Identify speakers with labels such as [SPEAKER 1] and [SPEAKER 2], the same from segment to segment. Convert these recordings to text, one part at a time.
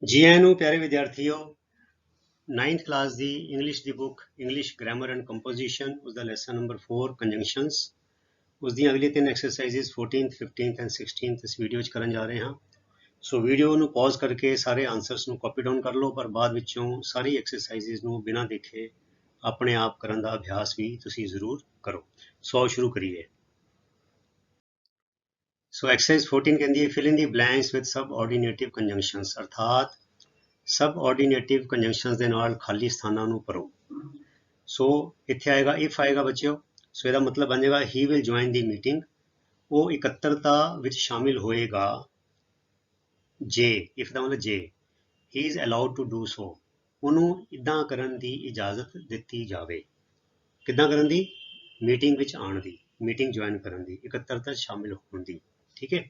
[SPEAKER 1] जी आए ਨੂੰ प्यारे विद्यार्थियों 9th class the English the book English grammar and composition उसका लेसन नंबर 4 कंजंक्शंस उसकी अगली 3 exercises 14th 15th and 16th इस वीडियो च करन जा रहे हैं। सो वीडियो ਨੂੰ पॉज करके सारे आंसर्स ਨੂੰ कॉपी डाउन कर लो पर बाद ਵਿੱਚੋਂ सारी एक्सरसाइजेस ਨੂੰ बिना देखे अपने आप करन ਦਾ अभ्यास भी ਤੁਸੀਂ ਜ਼ਰੂਰ ਕਰੋ। सो शुरू करिए। सो एक्सरसाइज 14 कहती है fill in the blanks with subordinative conjunctions अर्थात सब ऑर्डिनेटिव कंजंक्शंस ਦੇ ਨਾਲ ਖਾਲੀ ਸਥਾਨਾਂ ਨੂੰ ਭਰੋ। ਸੋ ਇੱਥੇ ਆਏਗਾ ਇਫ ਆਏਗਾ ਬੱਚਿਓ। ਸੋ ਇਹਦਾ ਮਤਲਬ ਬਣ ਜਾਏਗਾ he will join the meeting, ਉਹ ਇਕੱਤਰਤਾ ਵਿੱਚ ਸ਼ਾਮਿਲ ਹੋਏਗਾ ਜੇ, ਇਫ ਦਾ ਮਤਲਬ ਜੇ, he is allowed to do so, ਉਹਨੂੰ ਇਦਾਂ ਕਰਨ ਦੀ ਇਜਾਜ਼ਤ ਦਿੱਤੀ ਜਾਵੇ। ਕਿੱਦਾਂ ਕਰਨ ਦੀ? ਮੀਟਿੰਗ ਵਿੱਚ ਆਉਣ ਦੀ, ਮੀਟਿੰਗ ਜੁਆਇਨ ਕਰਨ ਦੀ, ਇਕੱਤਰਤਾ ਸ਼ਾਮਿਲ ਹੋਣ ਦੀ। ਠੀਕ ਹੈ।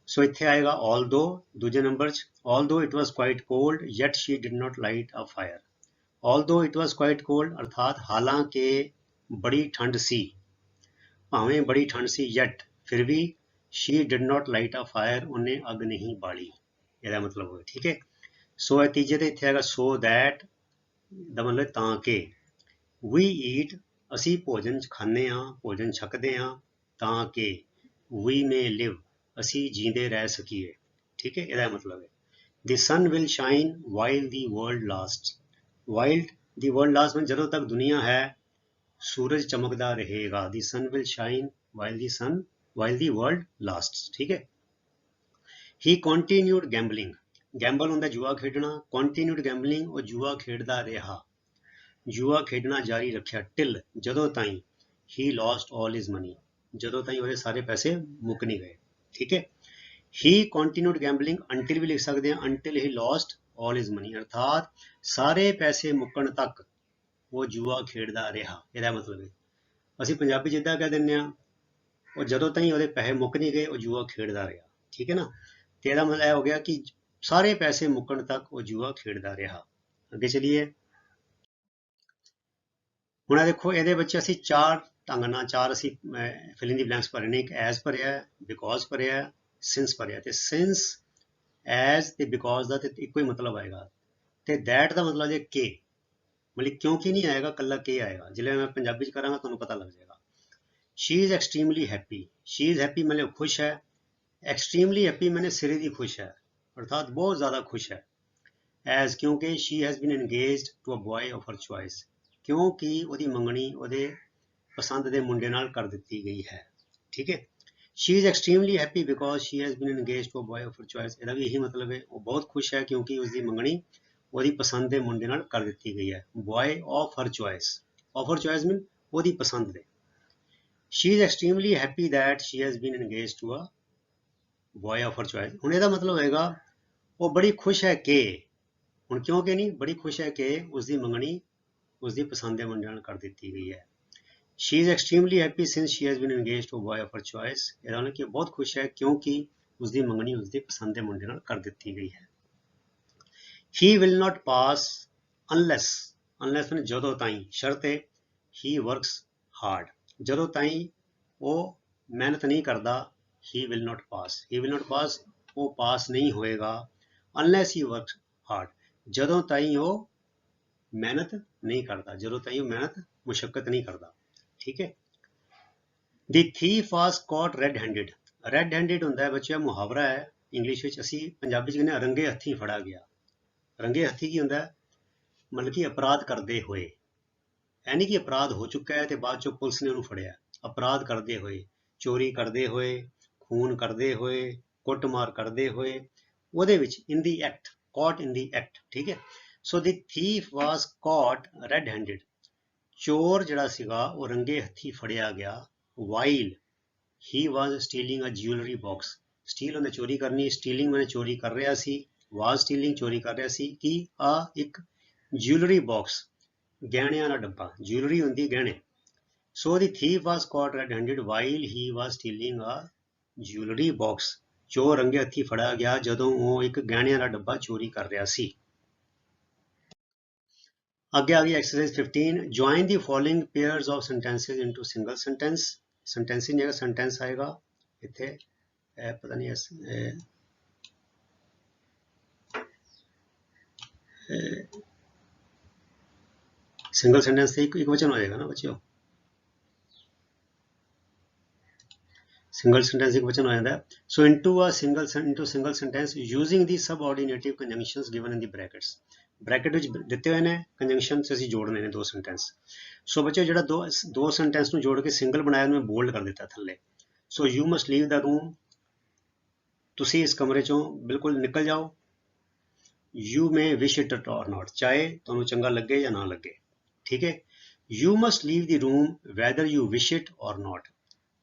[SPEAKER 1] ਸੋ ਇੱਥੇ ਆਏਗਾ although ਦੂਜੇ ਨੰਬਰ 'ਚ although it was quite cold yet she did not light a fire। although it was quite cold ਅਰਥਾਤ ਹਾਲਾਂਕਿ ਬੜੀ ਠੰਡ ਸੀ, ਭਾਵੇਂ ਬੜੀ ਠੰਡ ਸੀ yet ਫਿਰ ਵੀ she did not light a fire ਉਹਨੇ ਅੱਗ ਨਹੀਂ ਬਾਲੀ, ਇਹਦਾ ਮਤਲਬ ਹੋਇਆ। ਠੀਕ ਹੈ। ਸੋ ਇਹ ਤੀਜੇ ਤੇ ਇੱਥੇ ਆਏਗਾ so that ਦਾ ਮਤਲਬ ਤਾਂ ਕਿ, we eat ਅਸੀਂ ਭੋਜਨ ਖਾਂਦੇ ਹਾਂ, ਭੋਜਨ ਛਕਦੇ ਹਾਂ ਤਾਂ ਕਿ we may live ਅਸੀਂ ਜੀਂਦੇ ਰਹਿ ਸਕੀਏ। ਠੀਕ ਹੈ, ਇਹਦਾ ਮਤਲਬ ਹੈ the sun will shine while the world lasts। while the world lasts में ਜਦੋਂ ਤੱਕ ਦੁਨੀਆ ਹੈ ਸੂਰਜ ਚਮਕਦਾ ਰਹੇਗਾ। the sun will shine while the world lasts। ਠੀਕ ਹੈ। he continued gambling, ਗੈਂਬਲ ਹੁੰਦਾ ਜੂਆ ਖੇਡਣਾ, continued gambling ਉਹ ਜੂਆ ਖੇਡਦਾ ਰਿਹਾ, ਜੂਆ ਖੇਡਣਾ ਜਾਰੀ ਰੱਖਿਆ till ਜਦੋਂ ਤਾਈਂ he lost all his money ਜਦੋਂ ਤਾਈਂ ਉਹਦੇ ਸਾਰੇ ਪੈਸੇ ਮੁੱਕ ਨਹੀਂ ਗਏ। ठीक है। he continued gambling until भी लिख सकते हैं until he lost all his money अर्थात सारे पैसे मुक्कण तक वो जुआ खेडदा रहा। ਇਹਦਾ ਮਤਲਬ ਹੈ ਅਸੀਂ ਪੰਜਾਬੀ ਜਿੱਦਾਂ ਕਹਿ ਦਿੰਦੇ ਆ ਉਹ ਜਦੋਂ ਤਾਈਂ ਉਹਦੇ ਪੈਸੇ ਮੁੱਕ ਨਹੀਂ ਗਏ ਉਹ ਜੂਆ ਖੇਡਦਾ ਰਿਹਾ। ਠੀਕ ਹੈ ਨਾ। ਤੇ ਇਹਦਾ ਮਤਲਬ ਇਹ ਹੋ ਗਿਆ ਕਿ ਸਾਰੇ ਪੈਸੇ ਮੁੱਕਣ ਤੱਕ ਉਹ ਜੂਆ ਖੇਡਦਾ ਰਿਹਾ। ਅੱਗੇ ਚਲੀਏ। ਹੁਣ ਦੇਖੋ ਇਹਦੇ ਵਿੱਚ ਅਸੀਂ ਚਾਰ ਢੰਗ ਨਾਲ ਚਾਰ ਅਸੀਂ ਫਿਲ ਇਨ ਦੀ ਬਲੈਂਕਸ ਭਰੇ ਨੇ। ਇੱਕ ਐਜ਼ ਭਰਿਆ, ਬਿਕੋਜ਼ ਭਰਿਆ, ਸਿੰਸ ਭਰਿਆ। ਤੇ ਸਿੰਸ, ਐਜ਼ ਤੇ ਬਿਕੋਜ਼ ਦਾ ਤੇ ਇੱਕੋ ਹੀ ਮਤਲਬ ਆਏਗਾ ਤੇ ਦੈਟ ਦਾ ਮਤਲਬ ਜੇ ਕਿ, ਮਤਲਬ ਕਿਉਂਕਿ ਨਹੀਂ ਆਏਗਾ, ਕੱਲਾ ਕਿ ਆਏਗਾ। ਜਿਵੇਂ ਮੈਂ ਪੰਜਾਬੀ ਚ ਕਰਾਂਗਾ ਤੁਹਾਨੂੰ ਪਤਾ ਲੱਗ ਜਾਏਗਾ। She is extremely happy, she is happy ਮਤਲਬ ਖੁਸ਼ ਹੈ, ਐਕਸਟ੍ਰੀਮਲੀ ਹੈਪੀ ਮੈंने ਸਿਰੇ ਦੀ ਖੁਸ਼ ਹੈ ਅर्थात बहुत ज़्यादा खुश है। ਐਜ਼ ਕਿਉਂਕਿ she has been engaged to a boy of her choice ਕਿਉਂਕਿ ਉਹਦੀ ਮੰਗਣੀ ਉਹਦੇ ਪਸੰਦ ਦੇ ਮੁੰਡੇ ਨਾਲ ਕਰ ਦਿੱਤੀ ਗਈ ਹੈ। ਠੀਕ ਹੈ। she is extremely happy because she has been engaged to a boy of her choice ਇਹਦਾ ਵੀ ਇਹੀ ਮਤਲਬ ਹੈ ਉਹ ਬਹੁਤ ਖੁਸ਼ ਹੈ ਕਿਉਂਕਿ ਉਸਦੀ ਮੰਗਣੀ ਉਹਦੀ ਪਸੰਦ ਦੇ ਮੁੰਡੇ ਨਾਲ ਕਰ ਦਿੱਤੀ ਗਈ ਹੈ। boy of her choice, of her choice mean ਉਹਦੀ ਪਸੰਦ ਦੇ। she is extremely happy that she has been engaged to a boy of her choice ਹੁਣ ਇਹਦਾ ਮਤਲਬ ਹੋਏਗਾ ਉਹ ਬੜੀ ਖੁਸ਼ ਹੈ ਕਿ, ਹੁਣ ਕਿਉਂਕਿ ਨਹੀਂ, ਬੜੀ ਖੁਸ਼ ਹੈ ਕਿ ਉਸਦੀ ਮੰਗਣੀ ਉਸਦੀ ਪਸੰਦ ਦੇ ਮੁੰਡੇ ਨਾਲ ਕਰ ਦਿੱਤੀ ਗਈ ਹੈ। she is extremely happy since she has been engaged to a boy of her choice ਇਹਦਾ ਮਤਲਬ ਕਿ ਬਹੁਤ ਖੁਸ਼ ਹੈ ਕਿਉਂਕਿ ਉਸਦੀ ਮੰਗਣੀ ਉਸਦੀ ਪਸੰਦ ਦੇ ਮੁੰਡੇ ਨਾਲ ਕਰ ਦਿੱਤੀ ਗਈ ਹੈ। he will not pass unless, unless ਮਤਲਬ ਜਦੋਂ ਤਾਈਂ, ਸ਼ਰਤ ਹੈ he works hard ਜਦੋਂ ਤਾਈਂ ਉਹ ਮਿਹਨਤ ਨਹੀਂ ਕਰਦਾ he will not pass, he will not pass ਉਹ ਪਾਸ ਨਹੀਂ ਹੋਏਗਾ unless he works hard ਜਦੋਂ ਤਾਈਂ ਉਹ ਮਿਹਨਤ ਨਹੀਂ ਕਰਦਾ, ਜਦੋਂ ਤਾਈਂ ਉਹ ਮਿਹਨਤ ਮੁਸ਼ੱਕਤ ਨਹੀਂ ਕਰਦਾ। ਠੀਕ ਹੈ। The thief was caught red-handed, red-handed ਹੁੰਦਾ ਹੈ ਬੱਚਿਆਂ ਮੁਹਾਵਰਾ ਹੈ ਇੰਗਲਿਸ਼ ਵਿੱਚ, ਅਸੀਂ ਪੰਜਾਬੀ 'ਚ ਕਹਿੰਦੇ ਹਾਂ ਰੰਗੇ ਹੱਥੀਂ ਫੜਾ ਗਿਆ। ਰੰਗੇ ਹੱਥੀਂ ਕੀ ਹੁੰਦਾ ਹੈ? ਮਤਲਬ ਕਿ ਅਪਰਾਧ ਕਰਦੇ ਹੋਏ, ਇਹ ਨਹੀਂ ਕਿ ਅਪਰਾਧ ਹੋ ਚੁੱਕਾ ਹੈ ਤੇ ਬਾਅਦ ਚੋਂ ਪੁਲਿਸ ਨੇ ਉਹਨੂੰ ਫੜਿਆ। ਅਪਰਾਧ ਕਰਦੇ ਹੋਏ, ਚੋਰੀ ਕਰਦੇ ਹੋਏ, ਖੂਨ ਕਰਦੇ ਹੋਏ, ਕੁੱਟਮਾਰ ਕਰਦੇ ਹੋਏ, ਉਹਦੇ ਵਿੱਚ in the act, caught in the act। ਠੀਕ ਹੈ। ਸੋ the thief was caught red-handed ਚੋਰ ਜਿਹੜਾ ਸੀਗਾ ਉਹ ਰੰਗੇ ਹੱਥੀਂ ਫੜਿਆ ਗਿਆ while he was stealing a jewelry box steal ਉਹਨੇ ਚੋਰੀ ਕਰਨੀ, stealing ਮੈਨੇ ਚੋਰੀ ਕਰ ਰਿਹਾ ਸੀ, was stealing ਚੋਰੀ ਕਰ ਰਿਹਾ ਸੀ ਕਿ ਆ ਇੱਕ jewelry box ਗਹਿਣਿਆਂ ਦਾ ਡੱਬਾ, jewelry ਹੁੰਦੀ ਗਹਿਣੇ। so the thief was caught red-handed while he was stealing a jewelry box ਚੋਰ ਰੰਗੇ ਹੱਥੀਂ ਫੜਿਆ ਗਿਆ ਜਦੋਂ ਉਹ ਇੱਕ ਗਹਿਣਿਆਂ ਦਾ ਡੱਬਾ ਚੋਰੀ ਕਰ ਰਿਹਾ ਸੀ। आगे आ गई exercise 15 join the following pairs of sentences into single sentence. Sentence नहीं आएगा, सेंटेंस आएगा इत्थे पता नहीं सिंगल सेंटेंस से एक वचन हो जाएगा ना बच्चों, सिंगल सेंटेंस एक वचन हो जाता है। So into single sentence using the subordinative conjunctions given in the brackets, bracket ਵਿੱਚ ਦਿੱਤੇ ਹੋਏ ਨੇ ਕੰਜੰਕਸ਼ਨ ਸੇ ਅਸੀਂ ਜੋੜਨੇ ਨੇ ਦੋ ਸੈਂਟੈਂਸ। ਸੋ ਬੱਚਿਓ ਜਿਹੜਾ ਦੋ ਸੈਂਟੈਂਸ ਨੂੰ ਜੋੜ ਕੇ ਸਿੰਗਲ ਬਣਾਇਆ ਉਹਨੂੰ ਮੈਂ ਬੋਲਡ ਕਰ ਦਿੱਤਾ ਥੱਲੇ। So you must leave the room, ਤੁਸੀਂ ਇਸ ਕਮਰੇ ਚੋਂ ਬਿਲਕੁਲ ਨਿਕਲ ਜਾਓ। ਯੂ ਮੇ ਵਿਸ਼ ਇਟ ਔਰ ਨਾਟ, ਚਾਹੇ ਤੁਹਾਨੂੰ ਚੰਗਾ ਲੱਗੇ ਜਾਂ ਨਾ ਲੱਗੇ, ਠੀਕ ਹੈ। You must leave the room weather you wish it ਔਰ ਨਾਟ,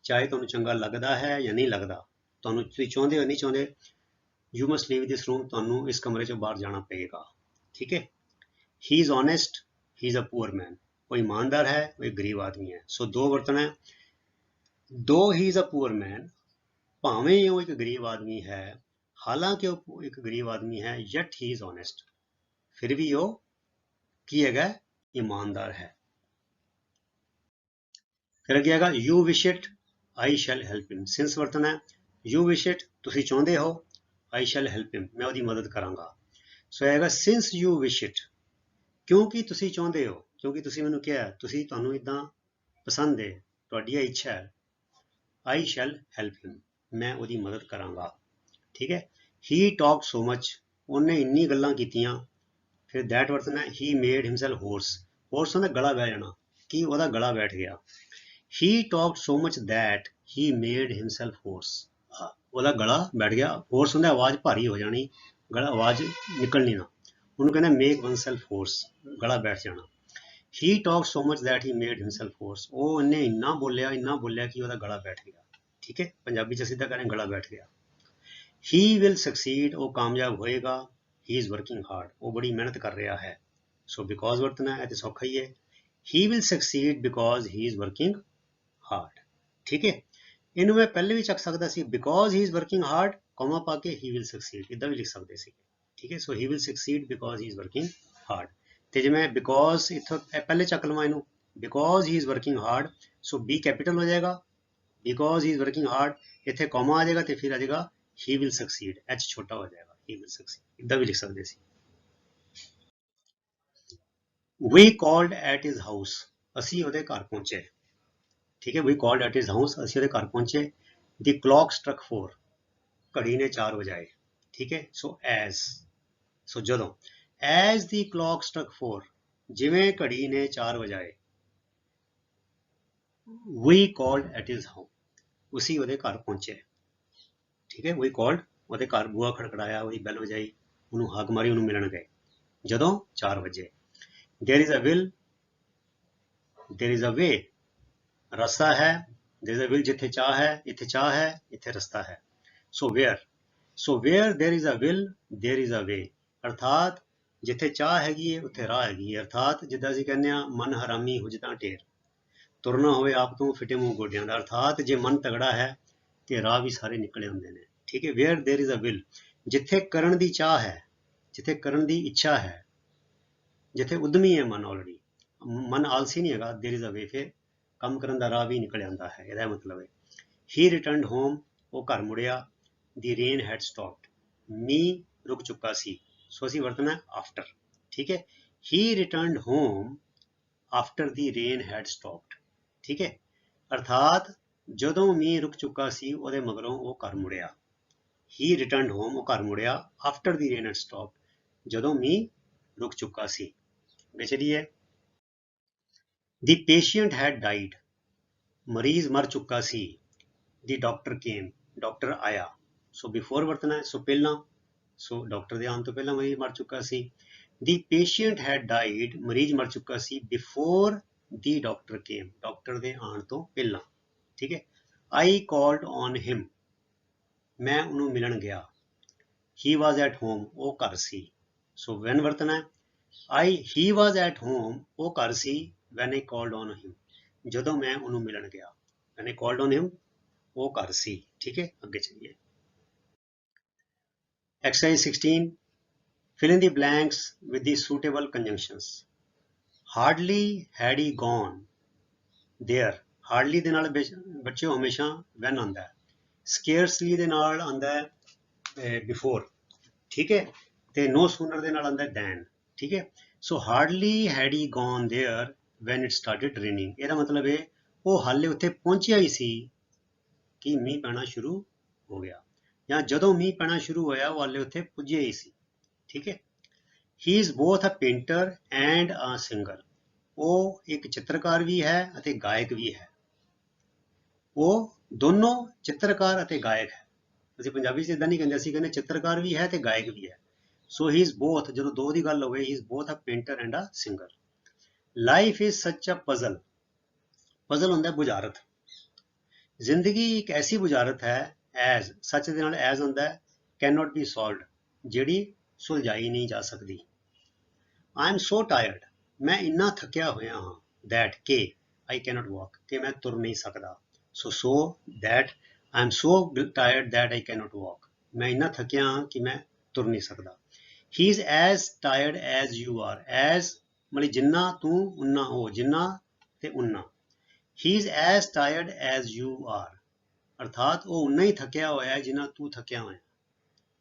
[SPEAKER 1] ਚਾਹੇ ਤੁਹਾਨੂੰ ਚੰਗਾ ਲੱਗਦਾ ਹੈ ਜਾਂ ਨਹੀਂ ਲੱਗਦਾ, ਤੁਹਾਨੂੰ ਤੁਸੀਂ ਚਾਹੁੰਦੇ ਹੋ ਨਹੀਂ ਚਾਹੁੰਦੇ, you must leave this room, ਤੁਹਾਨੂੰ ਇਸ ਕਮਰੇ ਚੋਂ ਬਾਹਰ ਜਾਣਾ ਪਏਗਾ, ਠੀਕ ਹੈ। He is honest, he is a poor man, ਉਹ ਈਮਾਨਦਾਰ ਹੈ, ਉਹ ਇੱਕ ਗਰੀਬ ਆਦਮੀ ਹੈ। ਸੋ ਦੋ ਵਰਤਨ ਹੈ, ਦੋ ਹੀ ਇਜ਼ ਅ ਪੂਅਰ ਮੈਨ, ਭਾਵੇਂ ਉਹ ਇੱਕ ਗਰੀਬ ਆਦਮੀ ਹੈ, ਹਾਲਾਂਕਿ ਉਹ ਇੱਕ ਗਰੀਬ ਆਦਮੀ ਹੈ, ਯਟ ਹੀ ਇਜ਼ ਓਨੈਸਟ, ਫਿਰ ਵੀ ਉਹ ਕੀ ਹੈਗਾ, ਈਮਾਨਦਾਰ ਹੈ। ਫਿਰ ਅੱਗੇ ਹੈਗਾ you wish it I shell help him, since ਵਰਤਨ ਹੈ, ਯੂ ਵਿਸ਼ ਇਟ ਤੁਸੀਂ ਚਾਹੁੰਦੇ ਹੋ, ਆਈ ਸ਼ੈਲ ਹੈਲਪ ਹਿਮ ਮੈਂ ਉਹਦੀ ਮਦਦ ਕਰਾਂਗਾ। ਸੋ ਹੈਗਾ ਸਿੰਸ ਯੂ ਵਿਸ਼ ਇਟ, ਕਿਉਂਕਿ ਤੁਸੀਂ ਚਾਹੁੰਦੇ ਹੋ, ਕਿਉਂਕਿ ਤੁਸੀਂ ਮੈਨੂੰ ਕਿਹਾ, ਤੁਸੀਂ ਤੁਹਾਨੂੰ ਇੱਦਾਂ ਪਸੰਦ ਹੈ, ਤੁਹਾਡੀ ਇਹ ਇੱਛਾ ਹੈ, ਆਈ ਸ਼ੈਲ ਹੈਲਪ ਹਿਮ ਮੈਂ ਉਹਦੀ ਮਦਦ ਕਰਾਂਗਾ, ਠੀਕ ਹੈ। ਹੀ ਟਾਕ ਸੋ ਮਚ, ਉਹਨੇ ਇੰਨੀ ਗੱਲਾਂ ਕੀਤੀਆਂ। ਫਿਰ ਦੈਟ ਵਰਤਨ ਹੈ, ਹੀ ਮੇਡ ਹਿਮਸੈਲਫ ਹੋਰਸ, ਹੋਰਸ ਉਹਦਾ ਗਲਾ ਬਹਿ ਜਾਣਾ, ਕਿ ਉਹਦਾ ਗਲਾ ਬੈਠ ਗਿਆ। He talked so much that he made himself hoarse, ਉਹਦਾ ਗਲਾ ਬੈਠ ਗਿਆ, ਹੋਰਸ ਹੁੰਦਾ ਆਵਾਜ਼ ਭਾਰੀ ਹੋ ਜਾਣੀ, ਗਲਾ ਆਵਾਜ਼ ਨਿਕਲਣੀ ਨਾ, ਉਹਨੂੰ ਕਹਿੰਦਾ make oneself hoarse, ਗਲਾ ਬੈਠ ਜਾਣਾ। He talked so much that he made himself hoarse, ਉਹ ਉਹਨੇ ਇੰਨਾ ਬੋਲਿਆ ਕਿ ਉਹਦਾ ਗਲਾ ਬੈਠ ਗਿਆ, ਠੀਕ ਹੈ। ਪੰਜਾਬੀ ਚ ਸਿੱਧਾ ਕਹਿੰਦੇ ਗਲਾ ਬੈਠ ਗਿਆ। He will succeed, ਉਹ ਕਾਮਯਾਬ ਹੋਏਗਾ। He is working hard, ਉਹ ਬੜੀ ਮਿਹਨਤ ਕਰ ਰਿਹਾ ਹੈ। ਸੋ ਬਿਕੋਜ਼ ਵਰਤਣਾ ਹੈ ਤੇ ਸੌਖਾ ਹੀ ਹੈ, he will succeed because he is working hard, ਠੀਕ ਹੈ। ਇਹਨੂੰ ਮੈਂ ਪਹਿਲੇ ਵੀ ਚੱਕ ਸਕਦਾ ਸੀ, because he is working hard, comma ਪਾ ਕੇ he will succeed, ਇੱਦਾਂ ਵੀ ਲਿਖ ਸਕਦੇ ਸੀ, ਠੀਕ ਹੈ। ਸੋ he will succeed because he is working hard, ਤੇ ਜੇ ਮੈਂ because ਇੱਥੋਂ ਪਹਿਲੇ ਚੱਕ ਲਵਾਂ ਇਹਨੂੰ, because he is working hard, so B capital ਹੋ ਜਾਏਗਾ, because he is working hard, ਇੱਥੇ ਕੋਮਾ ਆ ਜਾਏਗਾ ਤੇ ਫਿਰ ਆ ਜਾਏਗਾ he will succeed, H ਛੋਟਾ ਹੋ ਜਾਏਗਾ, he will succeed, ਇੱਦਾਂ ਵੀ ਲਿਖ ਸਕਦੇ ਸੀ। We called at his house, ਅਸੀਂ ਉਹਦੇ ਘਰ ਪਹੁੰਚੇ, ਠੀਕ ਹੈ। We called at his house, ਅਸੀਂ ਉਹਦੇ ਘਰ ਪਹੁੰਚੇ। The clock struck 4, ਘੜੀ ਨੇ 4 ਵਜਾਏ, ਠੀਕ ਹੈ। ਸੋ ਜਦੋਂ as the clock struck 4, ਜਿਵੇਂ ਘੜੀ ਨੇ 4 ਵਜਾਏ, we called at his home, ਉਸੀ ਉਹਦੇ ਘਰ ਪਹੁੰਚੇ, ਠੀਕ ਹੈ। We called, ਉਹਦੇ ਘਰ ਬੂਹਾ ਖੜਕੜਾਇਆ, ਉਹਦੀ ਬੈਲ ਵਜਾਈ, ਉਹਨੂੰ ਹਾਕ ਮਾਰੀ, ਉਹਨੂੰ ਮਿਲਣ ਗਏ ਜਦੋਂ 4 ਵਜੇ। There is a will, there is a way, ਰਸਤਾ ਹੈ, there is a will, ਜਿੱਥੇ ਚਾਹ ਹੈ, ਇੱਥੇ ਰਸਤਾ ਹੈ। So where there is a will, there is a way, ਅਰਥਾਤ ਜਿੱਥੇ ਚਾਹ ਹੈਗੀ ਹੈ ਉੱਥੇ ਰਾਹ ਹੈਗੀ ਹੈ। ਅਰਥਾਤ ਜਿੱਦਾਂ ਅਸੀਂ ਕਹਿੰਦੇ ਹਾਂ ਮਨ ਹਰਾਮੀ ਹੁਜਤਾਂ ਢੇਰ, ਤੁਰਨਾ ਹੋਵੇ ਆਪ ਤੋਂ ਫਿੱਟੇ ਮੂੰਹ ਗੋਡਿਆਂ ਦਾ, ਅਰਥਾਤ ਜੇ ਮਨ ਤਗੜਾ ਹੈ ਤੇ ਰਾਹ ਵੀ ਸਾਰੇ ਨਿਕਲੇ ਹੁੰਦੇ ਨੇ, ਠੀਕ ਹੈ। where there is a will, ਜਿੱਥੇ ਕਰਨ ਦੀ ਚਾਹ ਹੈ, ਜਿੱਥੇ ਕਰਨ ਦੀ ਇੱਛਾ ਹੈ, ਜਿੱਥੇ ਉਦਮੀ ਹੈ ਮਨ, ਆਲਰੇਡੀ ਮਨ ਆਲਸੀ ਨਹੀਂ ਹੈਗਾ, there is a way, ਫਿਰ ਕੰਮ ਕਰਨ ਦਾ ਰਾਹ ਵੀ ਨਿਕਲ ਆਉਂਦਾ ਹੈ, ਇਹਦਾ ਮਤਲਬ ਹੈ। He returned home, ਉਹ ਘਰ ਮੁੜਿਆ। The rain had stopped, ਮੀਂਹ ਰੁਕ ਚੁੱਕਾ ਸੀ, ਸੋ ਅਸੀਂ ਵਰਤਣਾ after, ਠੀਕ ਹੈ। He returned home after the rain had stopped, ਠੀਕ ਹੈ। ਅਰਥਾਤ ਜਦੋਂ ਮੀਂਹ ਰੁਕ ਚੁੱਕਾ ਸੀ ਉਹਦੇ ਮਗਰੋਂ ਉਹ ਘਰ ਮੁੜਿਆ। He returned home, ਉਹ ਘਰ ਮੁੜਿਆ after the rain had stopped, ਜਦੋਂ ਮੀਂਹ ਰੁਕ ਚੁੱਕਾ ਸੀ। ਅੱਗੇ ਚਲੀਏ। The patient had died, ਮਰੀਜ਼ ਮਰ ਚੁੱਕਾ ਸੀ। The doctor came, ਡਾਕਟਰ ਆਇਆ। ਸੋ ਬਿਫੋਰ ਵਰਤਣਾ ਹੈ, ਸੋ ਪਹਿਲਾਂ, ਸੋ ਡਾਕਟਰ ਦੇ ਆਉਣ ਤੋਂ ਪਹਿਲਾਂ ਮਰੀਜ਼ ਮਰ ਚੁੱਕਾ ਸੀ। The patient had died, ਮਰੀਜ਼ ਮਰ ਚੁੱਕਾ ਸੀ। Before the doctor came, doctor ਦੇ ਆਉਣ ਤੋਂ ਪਹਿਲਾਂ, ਠੀਕ ਹੈ। I called on him, ਮੈਂ ਉਹਨੂੰ ਮਿਲਣ ਗਿਆ। He was at home, ਉਹ ਘਰ ਸੀ। ਸੋ when ਵਰਤਣਾ ਹੈ, he was at home, ਉਹ ਘਰ ਸੀ। when I called on him, ਜਦੋਂ ਮੈਂ ਉਹਨੂੰ ਮਿਲਣ ਗਿਆ। when I called on him, ਉਹ ਘਰ ਸੀ, ਠੀਕ ਹੈ। ਅੱਗੇ ਚਲੀਏ। Exercise 16, fill in the blanks with the suitable conjunctions. Hardly had he gone there, hardly ਦੇ ਨਾਲ ਬੱਚਿਓ ਹਮੇਸ਼ਾ when ਆਉਂਦਾ ਹੈ। scarcely ਦੇ ਨਾਲ ਆਉਂਦਾ ਹੈ before, ਠੀਕ ਹੈ। ਤੇ no sooner ਦੇ ਨਾਲ ਆਉਂਦਾ than, ठीक है। So hardly had he gone there when it started raining, ਇਹਦਾ ਮਤਲਬ ਹੈ ਉਹ ਹਾਲੇ ਉੱਥੇ ਪਹੁੰਚਿਆ ਹੀ ਸੀ ਕਿ ਮੀਂਹ ਪੈਣਾ ਸ਼ੁਰੂ ਹੋ ਗਿਆ, ਜਾਂ ਜਦੋਂ ਮੀਂਹ ਪੈਣਾ ਸ਼ੁਰੂ ਹੋਇਆ ਉਹ ਹਾਲੇ ਉੱਥੇ ਪੁੱਜਿਆ ਹੀ ਸੀ। ਠੀਕ ਹੈ। He is both a painter and a singer, ਉਹ ਇੱਕ ਚਿੱਤਰਕਾਰ ਵੀ ਹੈ ਅਤੇ ਗਾਇਕ ਵੀ ਹੈ। ਉਹ ਦੋਨੋਂ ਚਿੱਤਰਕਾਰ ਅਤੇ ਗਾਇਕ ਹੈ। ਅਸੀਂ ਪੰਜਾਬੀ 'ਚ ਇਦਾਂ ਨਹੀਂ ਕਹਿੰਦੇ, ਅਸੀਂ ਕਹਿੰਦੇ ਚਿੱਤਰਕਾਰ ਵੀ ਹੈ ਤੇ ਗਾਇਕ ਵੀ ਹੈ। ਸੋ ਹੀ ਇਜ਼ ਬੋਥ, ਜਦੋਂ ਦੋ ਦੀ ਗੱਲ ਹੋਵੇ, he is both a painter and a singer. Life is such a puzzle, puzzle ਹੁੰਦਾ ਬੁਝਾਰਤ। ਜ਼ਿੰਦਗੀ ਇੱਕ ਐਸੀ ਬੁਝਾਰਤ ਹੈ, ਐਜ਼ ਸੱਚ ਦੇ ਨਾਲ ਐਜ਼ ਹੁੰਦਾ ਕੈਨ ਨਾਟ ਬੀ ਸੋਲਵਡ, ਜਿਹੜੀ ਸੁਲਝਾਈ ਨਹੀਂ ਜਾ ਸਕਦੀ। ਆਈ ਐਮ ਸੋ ਟਾਇਰਡ, ਮੈਂ ਇੰਨਾ ਥੱਕਿਆ ਹੋਇਆ ਹਾਂ, ਦੈਟ ਕਿ ਆਈ ਕੈਨਟ ਵਾਕ, ਕਿ ਮੈਂ ਤੁਰ ਨਹੀਂ ਸਕਦਾ। So that I am so tired that I can't walk, ਮੈਂ ਇੰਨਾ ਥੱਕਿਆ ਹਾਂ ਕਿ ਮੈਂ ਤੁਰ ਨਹੀਂ ਸਕਦਾ। He is as tired as you are, as ਮਤਲਬ ਜਿੰਨਾ ਤੂੰ ਉਨਾ ਹੋ, ਜਿੰਨਾ ਤੇ ਉਨਾ। He is as tired as you are, ਅਰਥਾਤ ਉਹ ਉਨਾ ਹੀ ਥੱਕਿਆ ਹੋਇਆ ਹੈ ਜਿੰਨਾ ਤੂੰ ਥੱਕਿਆ ਹੋਇਆ,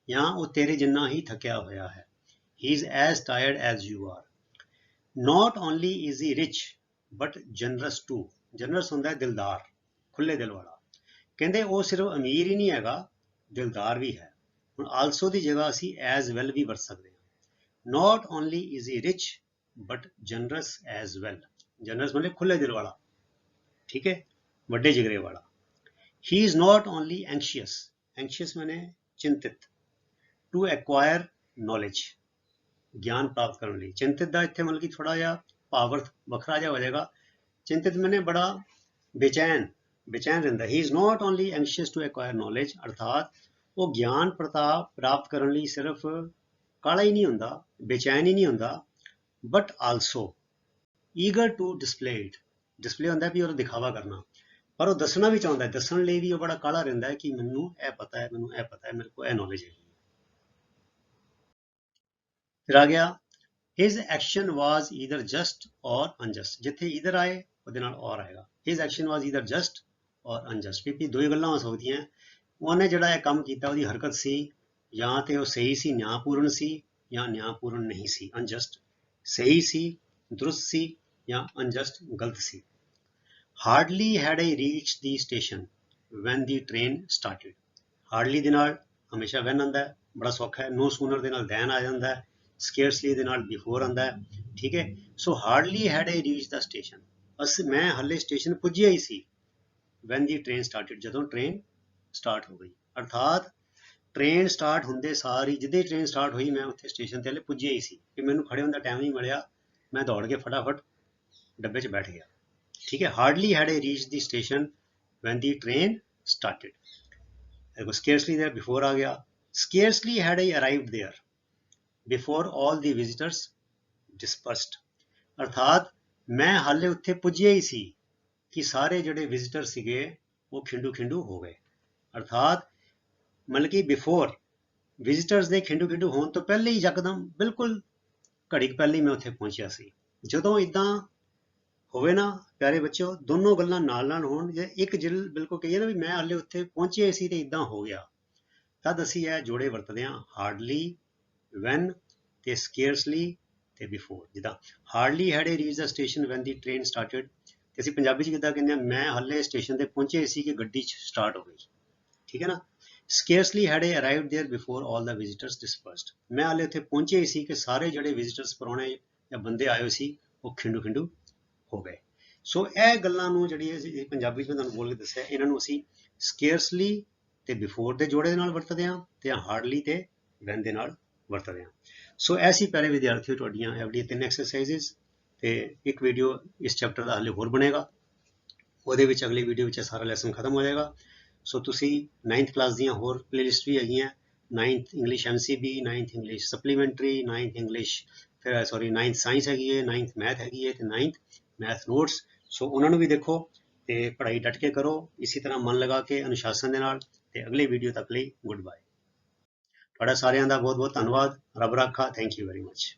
[SPEAKER 1] ਜਾਂ ਉਹ ਤੇਰੇ ਜਿੰਨਾ ਹੀ ਥੱਕਿਆ ਹੋਇਆ ਹੈ। He is as tired as you are. Not only is he rich, but generous too. Generous ਹੁੰਦਾ ਹੈ ਦਿਲਦਾਰ, ਖੁੱਲੇ ਦਿਲ ਵਾਲਾ। ਕਹਿੰਦੇ ਉਹ ਸਿਰਫ ਅਮੀਰ ਹੀ ਨਹੀਂ ਹੈਗਾ, ਦਿਲਦਾਰ ਵੀ ਹੈ। ਹੁਣ also ਦੀ ਜਗ੍ਹਾ ਅਸੀਂ as well ਵੀ ਵਰਤ ਸਕਦੇ ਹਾਂ। Not only is he rich, but generous as well. Generous ਮਤਲਬ ਖੁੱਲੇ ਦਿਲ ਵਾਲਾ, ਠੀਕ ਹੈ, ਵੱਡੇ ਜਿਗਰੇ ਵਾਲਾ। He is not only anxious. Anxious Mane ਚਿੰਤਿਤ। To acquire knowledge, ਗਿਆਨ ਪ੍ਰਾਪਤ ਕਰਨ ਲਈ। ਚਿੰਤਿਤ ਦਾ ਇੱਥੇ ਮਤਲਬ ਕਿ ਥੋੜਾ ਜਿਹਾ ਭਾਵ ਵੱਖਰਾ ਜਿਹਾ ਹੋ ਜਾਏਗਾ। ਚਿੰਤਿਤ ਮੈਨੇ ਬੜਾ ਬੇਚੈਨ ਰਹਿੰਦਾ। He is not only anxious to acquire knowledge, ਅਰਥਾਤ ਉਹ ਗਿਆਨ ਪ੍ਰਾਪਤ ਕਰਨ ਲਈ ਸਿਰਫ ਕਾਲਾ ਹੀ ਨਹੀਂ ਹੁੰਦਾ, ਬੇਚੈਨ ਹੀ ਨਹੀਂ ਹੁੰਦਾ, but also eager to display it. Display ਹੁੰਦਾ ਵੀ ਉਹਦਾ ਦਿਖਾਵਾ ਕਰਨਾ, ਪਰ ਉਹ ਦੱਸਣਾ ਵੀ ਚਾਹੁੰਦਾ, ਦੱਸਣ ਲਈ ਵੀ ਉਹ ਬੜਾ ਕਾਲਾ ਰਹਿੰਦਾ ਹੈ ਕਿ ਮੈਨੂੰ ਇਹ ਪਤਾ ਹੈ, ਮੈਨੂੰ ਇਹ ਪਤਾ ਹੈ, ਮੇਰੇ ਕੋਲ ਇਹ ਨੌਲੇਜ ਹੈ। ਫਿਰ ਆ ਗਿਆ his action was either just or unjust, ਜਿੱਥੇ either ਆਏ ਉਹਦੇ ਨਾਲ or ਆਏਗਾ। his action was either just or unjust, ਵੀ ਦੋ ਹੀ ਗੱਲਾਂ ਹੋ ਸਕਦੀਆਂ। ਉਹਨੇ ਜਿਹੜਾ ਇਹ ਕੰਮ ਕੀਤਾ, ਉਹਦੀ ਹਰਕਤ ਸੀ ਜਾਂ ਤੇ ਉਹ ਸਹੀ ਸੀ, ਨਿਆਂਪੂਰਨ ਸੀ, ਜਾਂ ਨਿਆਂਪੂਰਨ ਨਹੀਂ ਸੀ, unjust। ਸਹੀ ਸੀ, ਦਰੁਸਤ ਸੀ, ਜਾਂ unjust ਗਲਤ ਸੀ। hardly had I reached the station when the train started। hardly ਦੇ ਨਾਲ ਹਮੇਸ਼ਾ when ਆਉਂਦਾ ਹੈ, ਬੜਾ ਸੌਖਾ ਹੈ। no sooner ਦੇ ਨਾਲ than ਆ ਜਾਂਦਾ ਹੈ। ਸਕੇਅਰਸਲੀ ਦੇ ਨਾਲ ਬਿਫੋਰ ਆਉਂਦਾ ਹੈ, ਠੀਕ ਹੈ। ਸੋ hardly had I reach the station, ਮੈਂ ਹਾਲੇ ਸਟੇਸ਼ਨ ਪੁੱਜਿਆ ਹੀ ਸੀ। ਵੈਨ ਦੀ ਟ੍ਰੇਨ ਸਟਾਰਟਡ, ਜਦੋਂ ਟ੍ਰੇਨ ਸਟਾਰਟ ਹੋ ਗਈ, ਅਰਥਾਤ ਟ੍ਰੇਨ ਸਟਾਰਟ ਹੁੰਦੇ ਸਾਰੀ, ਜਿੱਦੇ ਟ੍ਰੇਨ ਸਟਾਰਟ ਹੋਈ ਮੈਂ ਉੱਥੇ ਸਟੇਸ਼ਨ ਤੇ ਹਲੇ ਪੁੱਜਿਆ ਹੀ ਸੀ, ਕਿ ਮੈਨੂੰ ਖੜੇ ਹੋਣ ਦਾ ਟਾਈਮ ਨਹੀਂ ਮਿਲਿਆ, ਮੈਂ ਦੌੜ ਕੇ ਫਟਾਫਟ ਡੱਬੇ 'ਚ ਬੈਠ ਗਿਆ, ਠੀਕ ਹੈ। Hardly had I reach the station when the train started. Scarcely there before ਆ ਗਿਆ। Scarcely had I arrived there before all the visitors dispersed, ਅਰਥਾਤ ਮੈਂ ਹਾਲੇ ਉੱਥੇ ਪੁੱਜਿਆ ਹੀ ਸੀ ਕਿ ਸਾਰੇ ਜਿਹੜੇ ਵਿਜ਼ਿਟਰ ਸੀਗੇ ਉਹ ਖਿੰਡੂ ਹੋ ਗਏ। ਅਰਥਾਤ ਮਤਲਬ ਕਿ ਬਿਫੋਰ ਵਿਜ਼ਿਟਰਸ ਦੇ ਖਿੰਡੂ ਹੋਣ ਤੋਂ ਪਹਿਲੇ ਹੀ ਯਕਦਮ ਬਿਲਕੁਲ ਘੜੀ ਪਹਿਲੇ ਹੀ ਮੈਂ ਉੱਥੇ ਪਹੁੰਚਿਆ ਸੀ। ਜਦੋਂ ਇਦਾਂ ਹੋਵੇ ਨਾ ਪਿਆਰੇ ਬੱਚਿਓ, ਦੋਨੋਂ ਗੱਲਾਂ ਨਾਲ ਹੋਣ, ਜੇ ਇੱਕ ਜਿਲ ਬਿਲਕੁਲ ਕਹੀਏ ਨਾ ਵੀ ਮੈਂ ਹਾਲੇ ਉੱਥੇ ਪਹੁੰਚਿਆ ਸੀ ਤੇ ਇਦਾਂ ਹੋ ਗਿਆ, ਤਦ ਅਸੀਂ ਇਹ ਜੋੜੇ ਵਰਤਦੇ ਹਾਂ, ਹਾਰਡਲੀ, when ਤੇ scarcely ਤੇ before। ਜਿੱਦਾਂ hardly had I reach the station when the train started, ਤੇ ਅਸੀਂ ਪੰਜਾਬੀ 'ਚ ਕਿੱਦਾਂ ਕਹਿੰਦੇ ਹਾਂ, ਮੈਂ ਹਾਲੇ ਸਟੇਸ਼ਨ ਤੇ ਪਹੁੰਚੇ ਸੀ ਕਿ ਗੱਡੀ 'ਚ ਸਟਾਰਟ ਹੋ ਗਈ, ਠੀਕ ਹੈ ਨਾ। scarcely had I arrived there before all the visitors dispersed, ਮੈਂ ਹਾਲੇ ਉੱਥੇ ਪਹੁੰਚੇ ਹੀ ਸੀ ਕਿ ਸਾਰੇ ਜਿਹੜੇ ਵਿਜ਼ਿਟਰਸ ਪੁਰਾਣੇ ਜਾਂ ਬੰਦੇ ਆਏ ਹੋਏ ਸੀ ਉਹ ਖਿੰਡੂ ਹੋ ਗਏ। ਸੋ ਇਹ ਗੱਲਾਂ ਨੂੰ ਜਿਹੜੀ ਪੰਜਾਬੀ 'ਚ ਮੈਂ ਤੁਹਾਨੂੰ ਬੋਲ ਕੇ ਦੱਸਿਆ, ਇਹਨਾਂ ਨੂੰ ਅਸੀਂ scarcely ਤੇ before ਦੇ ਜੋੜੇ ਦੇ ਨਾਲ ਵਰਤਦੇ ਹਾਂ, ਤੇ ਹਾਰਡਲੀ ਤੇ ਵੈਨ ਦੇ ਨਾਲ ਵਰਤਦੇ ਹਾਂ। ਸੋ ਐਸੀ ਪਿਆਰੇ ਵਿਦਿਆਰਥੀਓ ਤੁਹਾਡੀਆਂ ਐਵਡੀਆਂ 3 ਐਕਸਰਸਾਈਜ਼ਿਸ, ਤੇ ਇੱਕ ਵੀਡੀਓ ਇਸ ਚੈਪਟਰ ਦਾ ਹਾਲੇ ਹੋਰ ਬਣੇਗਾ, ਉਹਦੇ ਵਿੱਚ ਅਗਲੀ ਵੀਡੀਓ ਵਿੱਚ ਸਾਰਾ ਲੈਸਨ ਖਤਮ ਹੋ ਜਾਏਗਾ। ਸੋ ਤੁਸੀਂ 9th ਕਲਾਸ ਦੀਆਂ ਹੋਰ ਪਲੇਲਿਸਟ ਵੀ ਹੈਗੀਆਂ, 9th English MCB, 9th English supplementary, 9th English ਫਿਰ 9th ਸਾਇੰਸ ਹੈਗੀ ਹੈ, 9th ਮੈਥ ਹੈਗੀ ਹੈ, ਤੇ 9th ਮੈਥ ਨੋਟਸ। ਸੋ ਉਹਨਾਂ ਨੂੰ ਵੀ ਦੇਖੋ ਤੇ ਪੜ੍ਹਾਈ ਡਟ ਕੇ ਕਰੋ, ਇਸੇ ਤਰ੍ਹਾਂ ਮਨ ਲਗਾ ਕੇ ਅਨੁਸ਼ਾਸਨ ਦੇ ਨਾਲ। ਤੇ ਅਗਲੀ ਵੀਡੀਓ ਤੱਕ ਲਈ ਗੁੱਡ ਬਾਏ। ਤੁਹਾਡਾ ਸਾਰਿਆਂ ਦਾ ਬਹੁਤ ਬਹੁਤ ਧੰਨਵਾਦ। ਰੱਬ ਰਾਖਾ। Thank you very much.